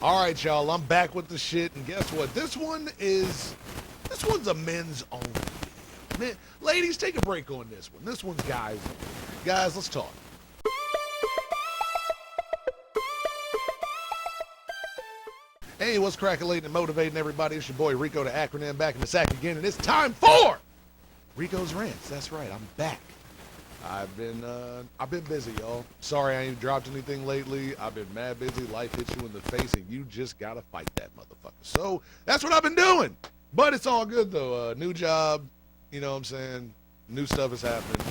All right, y'all, I'm back with the shit, and guess what? This one's a men's only video. Man, ladies, take a break on this one. This one's guys only. Guys, let's talk. Hey, what's crackling and motivating everybody? It's your boy Rico, the acronym, back in the sack again, and it's time for Rico's Rants. That's right, I'm back. I've been busy, y'all. Sorry I ain't dropped anything lately. I've been mad busy. Life hits you in the face, and you just gotta fight that motherfucker. So that's what I've been doing. But it's all good though. New job, you know what I'm saying? New stuff is happening.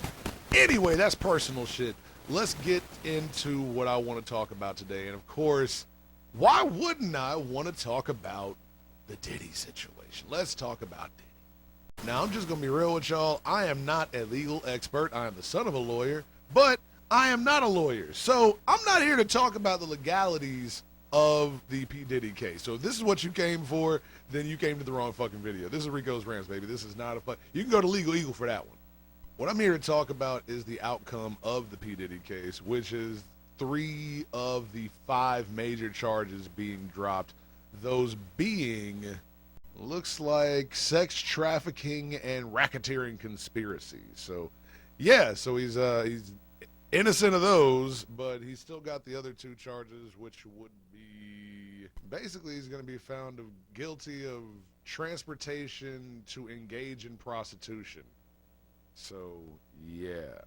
Anyway, that's personal shit. Let's get into what I want to talk about today. And of course, why wouldn't I want to talk about the Diddy situation? Let's talk about Diddy. Now, I'm just going to be real with y'all. I am not a legal expert. I am the son of a lawyer, but I am not a lawyer. So I'm not here to talk about the legalities of the P. Diddy case. So if this is what you came for, then you came to the wrong fucking video. This is Rico's Rants, baby. This is not a fun. You can go to Legal Eagle for that one. What I'm here to talk about is the outcome of the P. Diddy case, which is 3 of the 5 major charges being dropped. Those being, looks like sex trafficking and racketeering conspiracy. So, yeah, so he's innocent of those, but he's still got the other 2 charges, which would be basically he's going to be found guilty of transportation to engage in prostitution. So, yeah.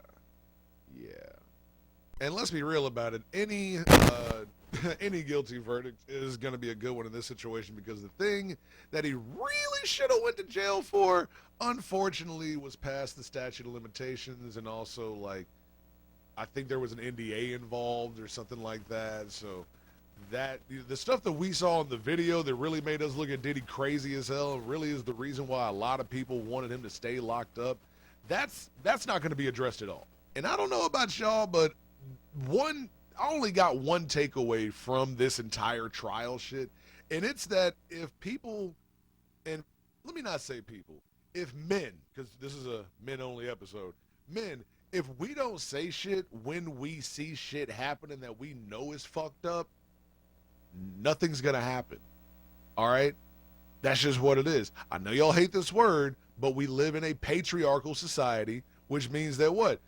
And let's be real about it. Any guilty verdict is going to be a good one in this situation, because the thing that he really should have went to jail for, unfortunately, was past the statute of limitations, and also, like, I think there was an NDA involved or something like that. So that the stuff that we saw in the video that really made us look at Diddy crazy as hell really is the reason why a lot of people wanted him to stay locked up. That's not going to be addressed at all. And I don't know about y'all, but I only got one takeaway from this entire trial shit, and it's that if people, and let me not say people, if men, because this is a men-only episode, men, if we don't say shit when we see shit happening that we know is fucked up, nothing's gonna happen. All right? That's just what it is. I know y'all hate this word, but we live in a patriarchal society, which means that what?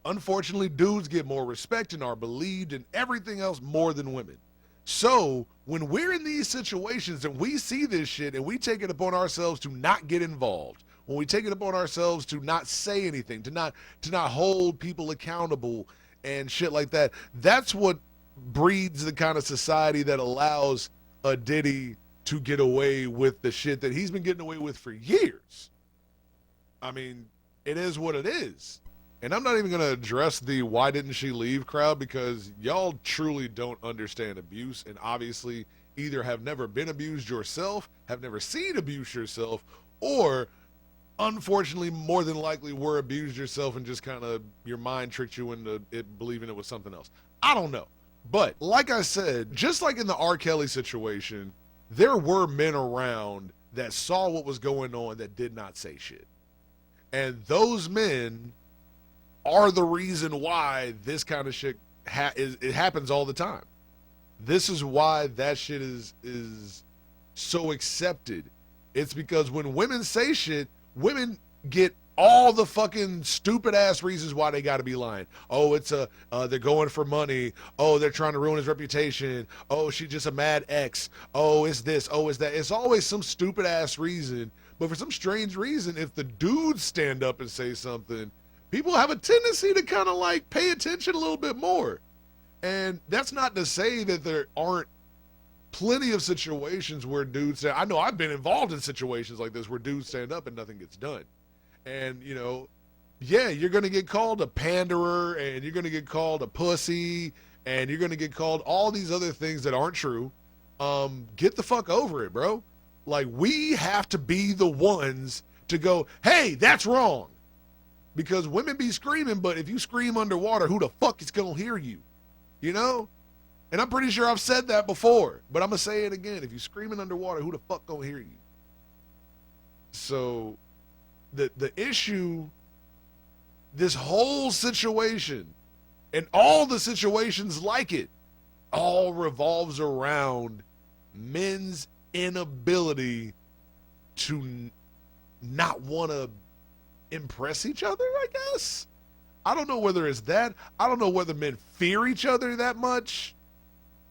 Unfortunately, dudes get more respect and are believed in everything else more than women. So when we're in these situations and we see this shit and we take it upon ourselves to not get involved, when we take it upon ourselves to not say anything, to not hold people accountable and shit like that, that's what breeds the kind of society that allows a Diddy to get away with the shit that he's been getting away with for years. I mean, it is what it is. And I'm not even going to address the why didn't she leave crowd, because y'all truly don't understand abuse, and obviously either have never been abused yourself, have never seen abuse yourself, or unfortunately more than likely were abused yourself and just kind of your mind tricked you into believing it was something else. I don't know. But like I said, just like in the R. Kelly situation, there were men around that saw what was going on that did not say shit. And those men are the reason why this kind of shit it happens all the time. This is why that shit is so accepted. It's because when women say shit, women get all the fucking stupid ass reasons why they got to be lying. Oh, it's they're going for money. Oh, they're trying to ruin his reputation. Oh, she's just a mad ex. Oh, it's this. Oh, it's that. It's always some stupid ass reason. But for some strange reason, if the dudes stand up and say something, people have a tendency to kind of like pay attention a little bit more. And that's not to say that there aren't plenty of situations where dudes say, I know I've been involved in situations like this where dudes stand up and nothing gets done. And, you know, yeah, you're going to get called a panderer, and you're going to get called a pussy, and you're going to get called all these other things that aren't true. Get the fuck over it, bro. Like, we have to be the ones to go, hey, that's wrong. Because women be screaming, but if you scream underwater, who the fuck is going to hear you? You know? And I'm pretty sure I've said that before, but I'm going to say it again. If you're screaming underwater, who the fuck going to hear you? So the issue, this whole situation, and all the situations like it, all revolves around men's inability to not want to impress each other, I guess. I don't know whether it's that. I don't know whether men fear each other that much.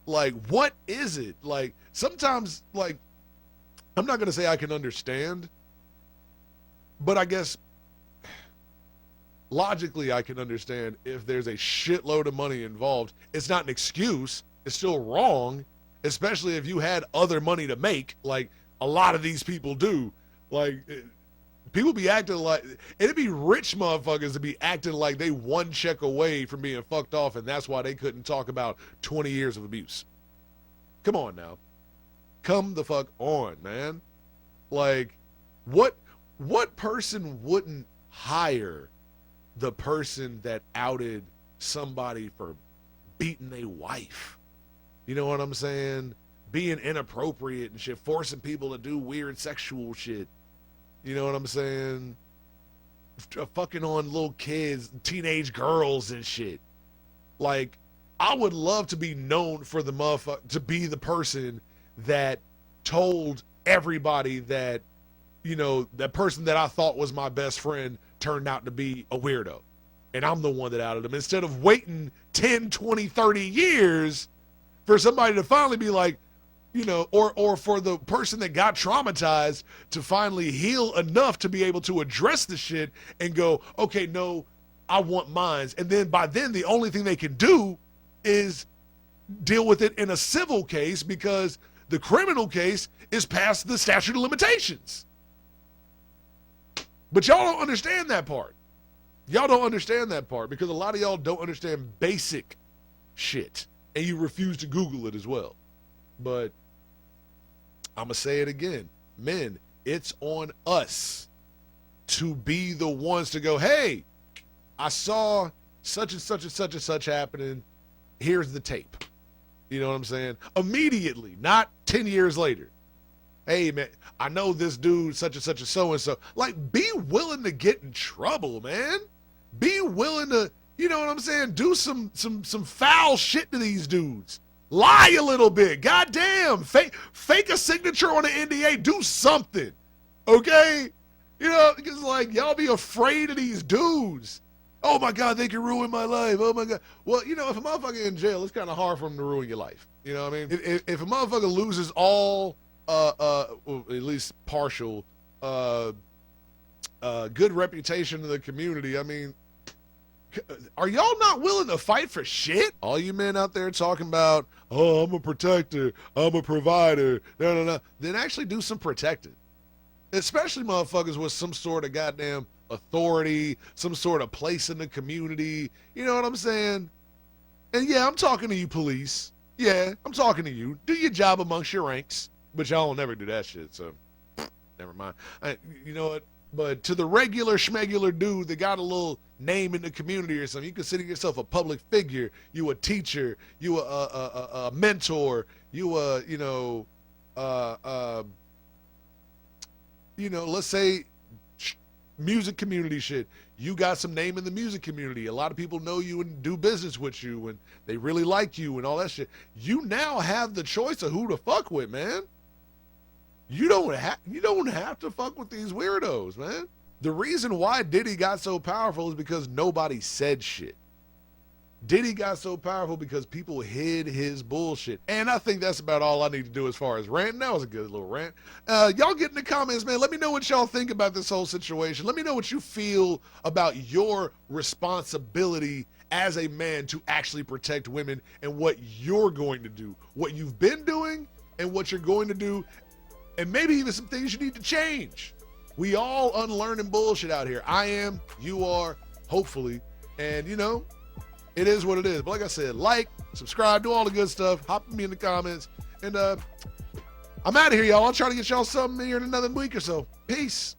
Like, what is it? Like, sometimes, like, I'm not going to say I can understand, but I guess logically I can understand if there's a shitload of money involved. It's not an excuse. It's still wrong, especially if you had other money to make, like a lot of these people do. Like, people be acting like, it'd be rich motherfuckers to be acting like they one check away from being fucked off, and that's why they couldn't talk about 20 years of abuse. Come on now. Come the fuck on, man. Like, what person wouldn't hire the person that outed somebody for beating their wife? You know what I'm saying? Being inappropriate and shit, forcing people to do weird sexual shit. You know what I'm saying? Fucking on little kids, teenage girls and shit. Like, I would love to be known for the motherfucker, to be the person that told everybody that, you know, that person that I thought was my best friend turned out to be a weirdo. And I'm the one that outed him. Instead of waiting 10, 20, 30 years for somebody to finally be like, you know, or for the person that got traumatized to finally heal enough to be able to address the shit and go, okay, no, I want mines. And then by then, the only thing they can do is deal with it in a civil case, because the criminal case is past the statute of limitations. But y'all don't understand that part. Y'all don't understand that part because a lot of y'all don't understand basic shit, and you refuse to Google it as well. But I'm going to say it again. Men, it's on us to be the ones to go, hey, I saw such and such and such and such happening. Here's the tape. You know what I'm saying? Immediately, not 10 years later. Hey, man, I know this dude such and such and so-and-so. Like, be willing to get in trouble, man. Be willing to, you know what I'm saying, do some foul shit to these dudes. Lie a little bit. Goddamn. Fake a signature on an NDA. Do something. Okay? You know, because, like, y'all be afraid of these dudes. Oh, my God, they can ruin my life. Oh, my God. Well, you know, if a motherfucker in jail, it's kind of hard for him to ruin your life. You know what I mean? If a motherfucker loses all, well, at least partial, good reputation in the community, I mean, are y'all not willing to fight for shit? All you men out there talking about, oh, I'm a protector, I'm a provider, no, then actually do some protecting. Especially motherfuckers with some sort of goddamn authority, some sort of place in the community. You know what I'm saying? And yeah, I'm talking to you, police. Yeah, I'm talking to you. Do your job amongst your ranks. But y'all will never do that shit, so never mind. You know what? But to the regular schmegular dude that got a little name in the community or something, you consider yourself a public figure. You a teacher. You a mentor. You a, you know, let's say music community shit. You got some name in the music community. A lot of people know you and do business with you, and they really like you and all that shit. You now have the choice of who to fuck with, man. You don't have to fuck with these weirdos, man. The reason why Diddy got so powerful is because nobody said shit. Diddy got so powerful because people hid his bullshit. And I think that's about all I need to do as far as ranting. That was a good little rant. Y'all get in the comments, man. Let me know what y'all think about this whole situation. Let me know what you feel about your responsibility as a man to actually protect women and what you're going to do, what you've been doing and what you're going to do, and maybe even some things you need to change. We all unlearning bullshit out here. I am, you are, hopefully. And, you know, it is what it is. But like I said, like, subscribe, do all the good stuff. Hop at me in the comments. And I'm out of here, y'all. I'll try to get y'all something here in another week or so. Peace.